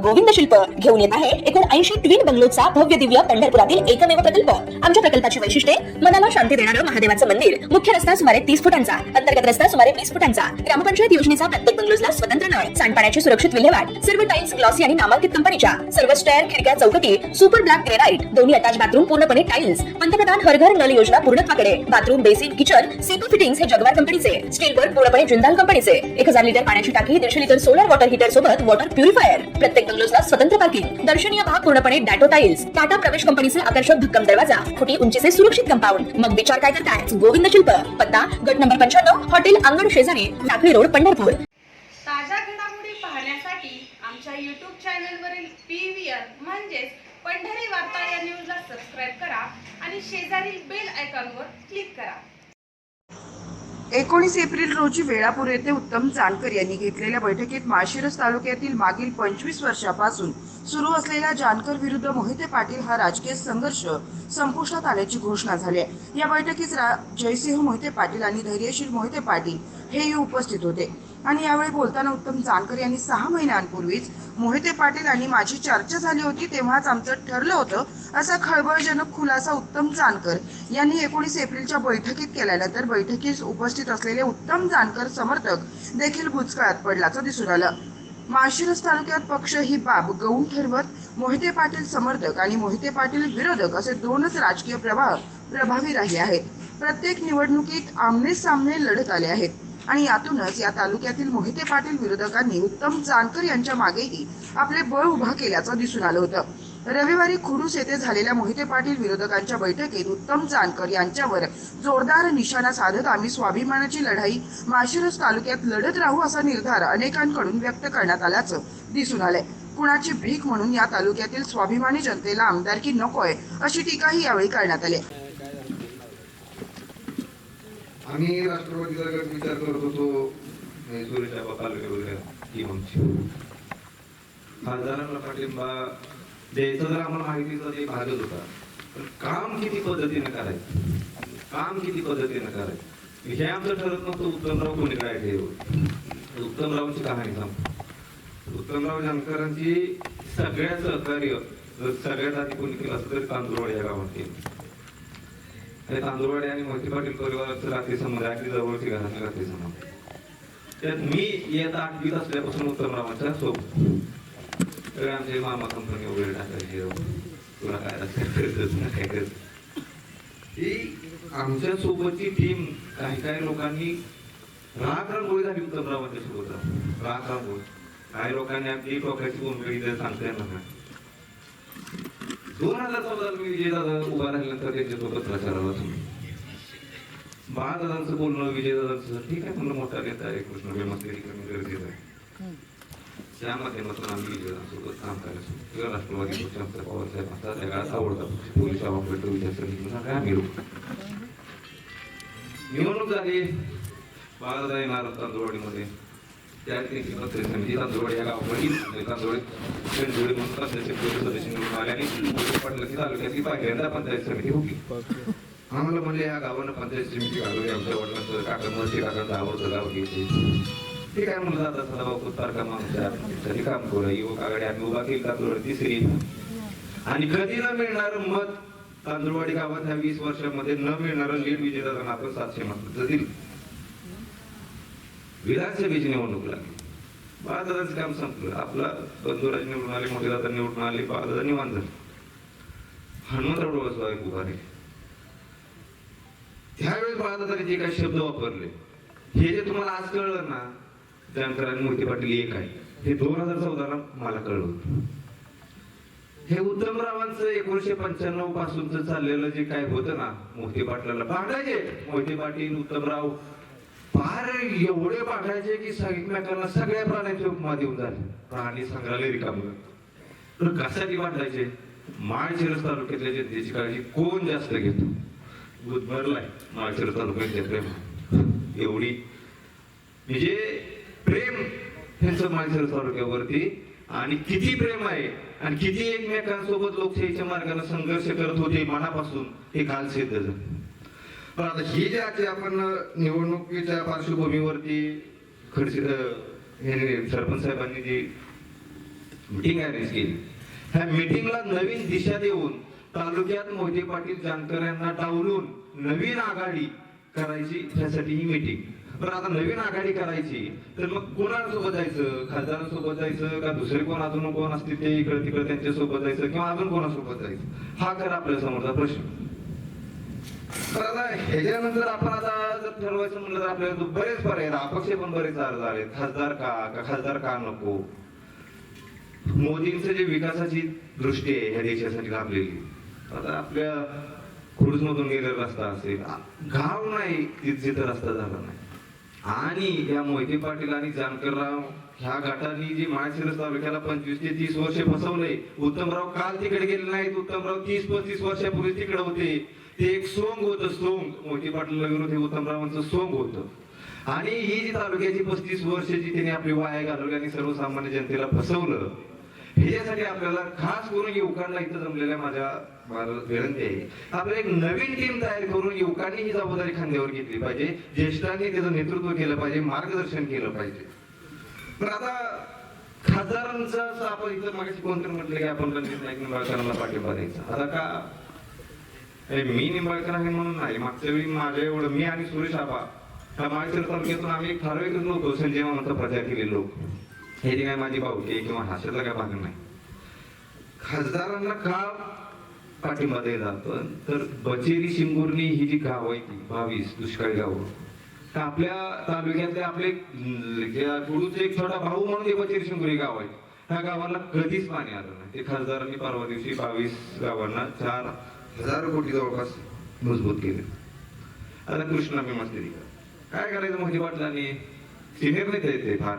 गोविंद शिल्प घेऊन येत आहे एकूण 80 ट्विन बंगलोचा भव्य दिव्य पंढरपुरातील एकमेव प्रकल्प। आमच्या प्रकल्पाची वैशिष्ट्ये मनाला शांती देणारं महादेवाचं मंदिर, मुख्य रस्ता सुमारे 30 फुटांचा, अंतर्गत रस्ता सुमारे 20 फुटांचा, ग्रामपंचायत योजनेचा प्रत्येक बंगलोजला स्वतंत्र नळ, सांडपाण्याची सुरक्षित विल्हेवाट, सर्व टाइल्स ग्लॉसी आणि नामांकित कंपनीच्या, सर्व स्टेअर, खिडक्या, चौकटी सुपर ब्लॅक ग्रेनाइट, दोन्ही अटॅच बाथरूम पूर्णपणे टाइल्स, पंतप्रधान हर घर नळ योजना पूर्णत्वाकडे, bathroom, basin, kitchen, CP fittings हे जगवार कंपनीचे, स्टील वर्क पूर्णपणे जिंदाल कंपनीचे, 1000 लिटर पाण्याची टाकी, 150 लिटर सोलर वॉटर हीटर सोबत वॉटर प्युरिफायर, प्रत्येक बंगलोजला स्वतंत्र पार्किंग, दर्शनीय भाग पूर्णपणे डॅटो टाइल्स, टाटा प्रवेश कंपनीचे आकर्षक भक्कम दरवाजा, फुटी उंचीचे सुरक्षित कंपाऊंड। मग विचार काय करताय? गोविंद शिल्प, पत्ता गट नंबर 95, हॉटेल अंगण शेजारी, लाखळी रोड, पंढरपूर। ताज्या घडामोडी पाहण्यासाठी आमच्या YouTube चॅनलवरील PVR म्हणजेच पंढरी वार्ता या न्यूजला सबस्क्राइब करा आणि शेजारील बेल आयकॉनवर क्लिक करा। 19 एप्रिल रोजी वेळापूर येथे उत्तम जानकर यांनी घेतलेल्या बैठकीत माळशिरस तालुक्यातील मागील 25 वर्षापासून सुरू असलेला जानकर विरुद्ध मोहिते पाटील हा राजकीय संघर्ष संपुष्टात आल्याची घोषणा झाली आहे। या बैठकीस जयसिंह मोहिते पाटील आणि धैर्यशील मोहिते पाटील हेही उपस्थित होते आणि यावेळी बोलताना उत्तम जानकर यांनी 6 महिन्यांपूर्वीच मोहिते पाटील आणि माझी चर्चा झाली होती तेव्हाच आमचं ठरलं होतं असा खळबळजनक खुलासा उत्तम जानकर यांनी 19 एप्रिलच्या बैठकीत केल्यानंतर बैठकीस उपस्थित असलेले उत्तम जानकर समर्थक देखील बुचकळ्यात पडल्याचं दिसून आलं। माळशिरस तालुक्यात पक्ष ही बाब गौण ठरवत मोहिते पाटील समर्थक आणि मोहिते पाटील विरोधक असे दोनच राजकीय प्रवाह प्रभावी राहिले आहेत। प्रत्येक निवडणुकीत आमने सामने लढत आले आहेत आणि यातूनच या तालुक्यातील मोहिते पाटील विरोधकांनी उत्तम जानकर यांच्या मागेही आपले बळ उभा केल्याचं दिसून आलं होतं। रविवारी खुडूस येथे झालेल्या मोहिते पाटील विरोधकांच्या बैठकीत उत्तम जानकर यांच्यावर जोरदार निशाणा साधत आम्ही स्वाभिमानाची लढाई माळशिरस तालुक्यात लढत राहू असा निर्धार अनेकांकडून व्यक्त करण्यात आल्याचं दिसून आलंय। कुणाची भीक म्हणून या तालुक्यातील स्वाभिमानी जनतेला आमदारकी नकोय अशी टीकाही यावेळी करण्यात आली। आम्ही राष्ट्रवादीचा गट विचार करत होतो सुरेशा तालुक्यामध्ये खासदारांना पाठिंबा द्यायचं जर आम्हाला माहितीचा ते भागच होता, पण काम किती पद्धतीने करायचं, काम किती पद्धतीने करायचं हे आमचं ठरत नव्हतं। उत्तमराव कोणी काय ठेव उत्तमरावची कहाणी सांगतो। उत्तमराव जानकरांची सगळ्या सहकार्य सगळ्यात आधी कोणी केलं असं तरी तांदूळवाडी या गावात केलं। हे तांदूळवाडी आणि मोहिते पाटील परिवाराचं नातेसंबंध अगदी जवळची घराचे नातेसंबंध। त्यात मी येता 8वीत असल्यापासून उत्तमरावांच्या सोबत आमचे मामा कंपनी वगैरे टाकायची, तुला काय काय करत ही आमच्या सोबतची टीम काही लोकांनी राग रांगोळी झाली उत्तमरावांच्या सोबत, राग रांगोळी। काही लोकांनी आपली टोकाची बोंबेळी सांगता येणार नाही। 2014 मी विजयदादा उभा राहिल्यानंतर त्यांच्यासोबत प्रचाराला बाळदादांचं बोलणं विजयदादांचं ठीक आहे म्हणलं, मोठा नेता आहे, कृष्ण व्यवस्थित गरजेचं आहे। त्या माध्यमातून आम्ही विजयदादांसोबत काम करायचो। राष्ट्रवादी पक्ष आमचा पवारसाहेब आता जगात आवडता पक्ष, पोलीस आवागड विचारसरणी आम्ही निवडणूक झाली। बाळदादा येणार तांदूळवाडीमध्ये त्या समिती तांदूळवाडी या गावामध्ये तांदूळवाडी सदस्य निवडून आले आणि पाटलाची तालुक्यातली पहिल्यांदा पंचायत समिती होती। आम्हाला म्हणले या गावानं पंचायत समिती घालवली, आमच्या वडिलांचं काकांवरची काकांचं आवडतं गाव घ्यायचे। ठीक आहे म्हणलं आता सदा बापू सारखा माणूस काम करू, युवक आघाडी आम्ही उभा केली तांदूळवाडी तिसरी। आणि कधी न मिळणार मत तांदूळवाडी गावात ह्या 20 वर्षामध्ये न मिळणारं लीड विजयदादांना आपण 700 मतांचं दिलं। विधानसभेची निवडणूक लागली, बाळदादांचं काम संपलं, आपला बंधुराज निवडून आले, मोठे दादा निवडून आले, बाळदादा निवांत झाले। हनुमंतराव डोळसवाई उभारले। त्यावेळेस बाळदादांनी जे काही शब्द वापरले हे जे तुम्हाला आज कळलं ना, जानकर आणि मोहिते पाटील एक आहे, हे 2014 ला मला कळलं। हे उत्तमरावांचं 1995 पासूनच चाललेलं जे काय होतं ना, मोहिते पाटलाला भांडायचे, मोहिते पाटील उत्तमराव फार एवढे पाठायचे की एकमेकांना सगळ्या प्राण्यांचे उपमा देऊन झाले, प्राणी संग्रहालय रिकामं। तर कशासाठी वाटायचे? माळशिरस तालुक्यातल्या जनतेची काळजी कोण जास्त घेतो? गुदमरलाय माळशिरस तालुक्यातल्या प्रेम, एवढी म्हणजे प्रेम त्यांचं माळशिरस तालुक्यावरती, आणि किती प्रेम आहे आणि किती एकमेकांसोबत लोकशाहीच्या मार्गाने संघर्ष करत होते मनापासून, हे काल सिद्ध झालं। पण आता ही जे आज आपण निवडणुकीच्या पार्श्वभूमीवरती खडसे सरपंच साहेबांनी जी मीटिंग अरेंज केली. ह्या मीटिंगला नवीन दिशा देऊन तालुक्यात मोहिते पाटील जानकर यांना डावलून नवीन आघाडी करायची, त्यासाठी ही मीटिंग. पण आता नवीन आघाडी करायची तर मग कोणासोबत जायचं? खासदारांसोबत जायचं का दुसरे कोण अजून कोण असतील ते इकडे तिकडे त्यांच्यासोबत जायचं किंवा अजून कोणासोबत जायचं? हा खरा आपल्या समोरचा प्रश्न. तर आता ह्याच्यानंतर आपण आता जर ठरवायचं म्हणलं तर आपल्याला बरेच पर्याय, अपक्ष पण बरेच अर्ज आहेत. खासदार का खासदार का नको? मोदींचं जे विकासाची दृष्टी आहे ह्या देशासाठी लाभलेली, आता आपल्या खुर्द मधून गेलेला रस्ता असेल, गाव नाही तिथे रस्ता झाला नाही. आणि या मोहिते पाटील आणि जानकरराव ह्या गटांनी जी माळशिरस तालुक्याला 25 ते 30 वर्षे फसवले. उत्तमराव काल तिकडे गेले नाहीत, उत्तमराव 30-35 वर्षापूर्वी तिकडे होते. ते एक सोंग होतं, सोंग. मोहिते पाटील विरोध हे उत्तमरावांचं सोंग होतं. आणि ही जी तालुक्याची 35 वर्षाची त्यांनी आपली वाया घालवली आणि सर्वसामान्य जनतेला फसवलं, ह्याच्यासाठी आपल्याला खास करून युवकांना इथं जमलेल्या माझ्या विनंती आहे, आपल्याला एक नवीन टीम तयार करून युवकांनी ही जबाबदारी खांद्यावर घेतली पाहिजे. ज्येष्ठांनी त्याचं नेतृत्व केलं पाहिजे, मार्गदर्शन केलं पाहिजे. पण आता खासदारांचं आपण इथं मागाशी कोणतरी म्हटलं की आपण रणजित नाईक निंबाळकरांना पाठिंबा द्यायचा. आता का मी निंबाळकर आहे म्हणून नाही, मागच्या वेळी माझ्या एवढं मी आणि सुरेश आबा ह्या माळशिरस तालुक्यातून आम्ही एक ठराविक लोक संजय मामाचा प्रचार केलेले लोक. हे काय माझी भावकी किंवा हास्यातला काय भाग नाही. खासदारांना का पाठिंबा द्यायला जातो तर बचेरी शिंगुर्णी ही जी गाव आहे ती 22 दुष्काळी गाव, आपल्या तालुक्यातले आपले गुरुचे एक छोटा भाऊ म्हणून ते बचेरी शिंगुर्णी गाव आहे. ह्या गावाला कधीच पाणी आलं नाही. ते खासदारांनी परवा दिवशी 22 गावांना 4,000 कोटी जवळपास मजबूत केले. आता कृष्णा भीमास्त्री काय करायचं मोहिते पाटलांनी? सिनियर नेते येते फार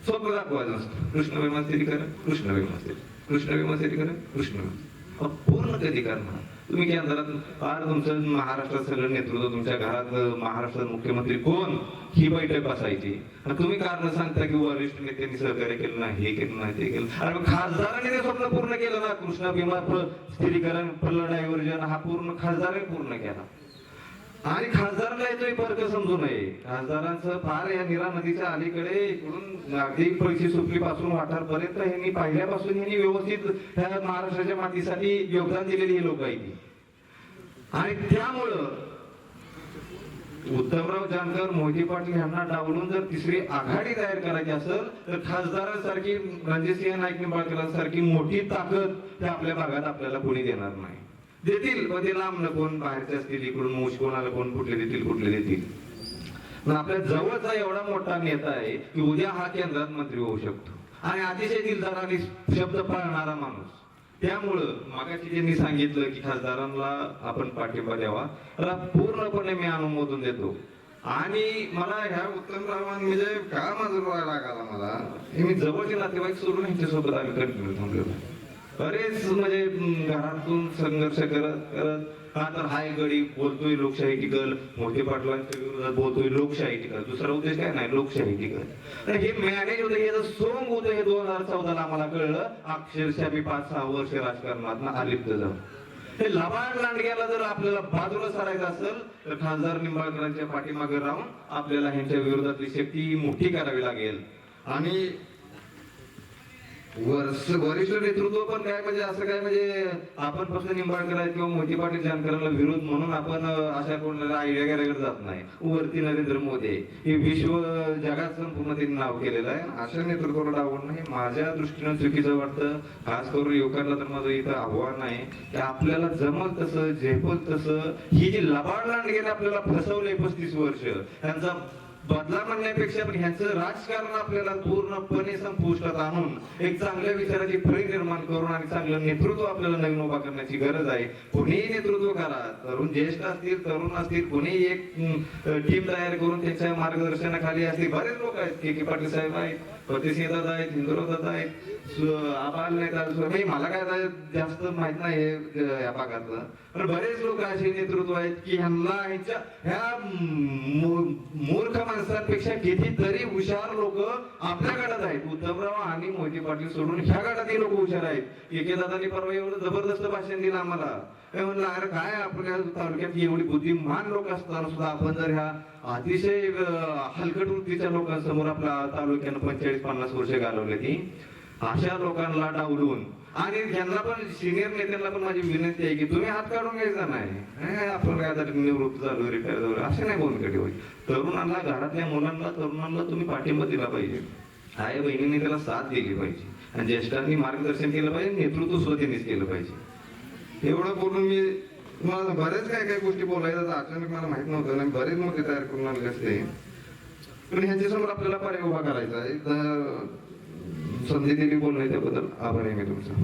सोपं दाखवायचं नसतं. कृष्ण भीमास्त्री करा, कृष्ण भीमास्त्री, कृष्ण भीमास्त्री करा, कृष्ण पूर्ण कधी करणार तुम्ही? केंद्रात फार तुमचं महाराष्ट्रात सगळं नेतृत्व तुमच्या घरात, महाराष्ट्रात मुख्यमंत्री कोण ही बैठक बसायची आणि तुम्ही कारण सांगता की वरिष्ठ नेत्यांनी सहकार्य केलं नाही, हे केलं नाही, ते केलं. आणि खासदारांनी ते स्वप्न पूर्ण केलं ना. कृष्णा भीमा स्थिरीकरण, फल्ल डायव्हर्जन हा पूर्ण खासदारांनी पूर्ण केला. आणि खासदारांना येतोय फरक समजू नये. खासदारांचं फार या नीरा नदीच्या अलीकडे इकडून अगदी पैसे सुपली पासून वाठारपर्यंत ह्यांनी पहिल्यापासून ह्यांनी व्यवस्थित ह्या महाराष्ट्राच्या मातीसाठी योगदान दिलेली ही लोक आहेत. आणि त्यामुळं उत्तमराव जानकर, मोहिते पाटील यांना डावलून जर तिसरी आघाडी तयार करायची असेल तर खासदारांसारखी, रणजितसिंह नाईक निंबाळकरांसारखी मोठी ताकद त्या आपल्या भागात आपल्याला कोणी देणार नाही. देतील पण ते लांब कोण बाहेरचे असतील, इकडून मूछ कोणाला कोण कुठले देतील, कुठले देतील. पण आपल्या जवळचा एवढा मोठा नेता आहे की उद्या हा केंद्रात मंत्री होऊ शकतो आणि अतिशय दिलदार आणि शब्द पाळणारा माणूस. त्यामुळं मागाशी ज्यांनी सांगितलं की खासदारांना आपण पाठिंबा द्यावा, त्याला पूर्णपणे मी अनुमोदन देतो. आणि मला ह्या उत्तमरावांनी म्हणजे का माझं लागला मला, मी जवळचे नातेवाईक सोडून ह्यांच्यासोबत आम्ही कंटिन्यू थांबलेलो. बरेच म्हणजे घरातून संघर्ष करत करत हा तर हाय गडी बोलतोय लोकशाही टिकल, मोहिते पाटलांच्या विरोधात बोलतोय लोकशाही टिकल. दुसरा उद्देश काय नाही, लोकशाही टिकल. हे मॅनेज होतं, हे सोंग होतं. हे 2014 आम्हाला कळलं. अक्षरशः मी 5-6 वर्ष राजकारणात अलिप्त झालो. हे लबाड लांडग्याला जर आपल्याला बाजूला सारायचं असेल तर खासदार निंबाळकरांच्या पाठीमागे राहून आपल्याला ह्यांच्या विरोधातली शक्ती मोठी करावी लागेल. आणि वरिष्ठ नेतृत्व पण काय म्हणजे असं काय म्हणजे आपण फक्त निंबाळकर किंवा मोहिते पाटील जानकरांना विरोध म्हणून आपण अशा कोणाला आयडिया करायला जात नाही. वरती नरेंद्र मोदी हे विश्व जगात संपूर्ण त्यांनी नाव केलेलं आहे. अशा नेतृत्वाला डावणं हे माझ्या दृष्टीनं चुकीचं वाटतं. खास करून युवकांना तर माझं इथं आव्हान आहे की आपल्याला जमल तसं, झेपल तसं ही जी लबाड लांडग्याने आपल्याला फसवलंय 35 वर्ष, त्यांचा बदला म्हणण्यापेक्षा पण ह्यांचं राजकारण आपल्याला पूर्णपणे संपुष्टात आणून एक चांगल्या विचाराची फळी निर्माण करून आणि चांगलं नेतृत्व आपल्याला नवीन उभा करण्याची गरज आहे. कोणीही नेतृत्व करा, तरुण ज्येष्ठ असतील, तरुण असतील, कोणीही एक टीम तयार करून त्यांच्या मार्गदर्शनाखाली असतील. बरेच लोक आहेत, के पाटील साहेब आहेत, फतेसिंह दादा आहेत, हिंदुराव दादा आहेत, आबाल नाही, मला काय जास्त माहित नाही या भागातलं, पण बरेच लोक असे नेतृत्व आहेत की ह्यांना ह्या मूर्ख माणसांपेक्षा कितीतरी हुशार लोक आपल्या गटात आहेत. उत्तमराव आणि मोहिते पाटील सोडून ह्या गटातही लोक हुशार आहेत. के दादांनी परवा एवढं जबरदस्त भाषण दिलं आम्हाला. म्हणलं अरे काय आपल्या तालुक्यात एवढी बुद्धिमान लोक असताना सुद्धा आपण जर ह्या अतिशय हलकट वृत्तीच्या लोकांसमोर आपल्या तालुक्यानं 45-50 वर्ष घालवले ती अशा लोकांना डावलून आणि त्यांना पण सिनियर नेत्यांना पण माझी विनंती आहे की तुम्ही हात काढून घ्यायचा नाही आपण काय आता निवृत्त झालो रिटायर झालो असे नाही बोलकडे होईल. तरुणांना घरातल्या मुलांना तरुणांना तुम्ही पाठिंबा दिला पाहिजे. आई बहिणींनी त्याला साथ दिली पाहिजे आणि ज्येष्ठांनी मार्गदर्शन केलं पाहिजे, नेतृत्व स्वतःनेच केलं पाहिजे. एवढं बोलून मी मला बरेच काय गोष्टी बोलायचं अचानक मला माहित नव्हतं आणि बरेच मुद्दे तयार करून आणले असते, पण ह्यांच्यासमोर आपल्याला पर्याय उभा करायचा आहे. संधी दिली बोलण्याच्या बद्दल आभार आहे मी तुमचा.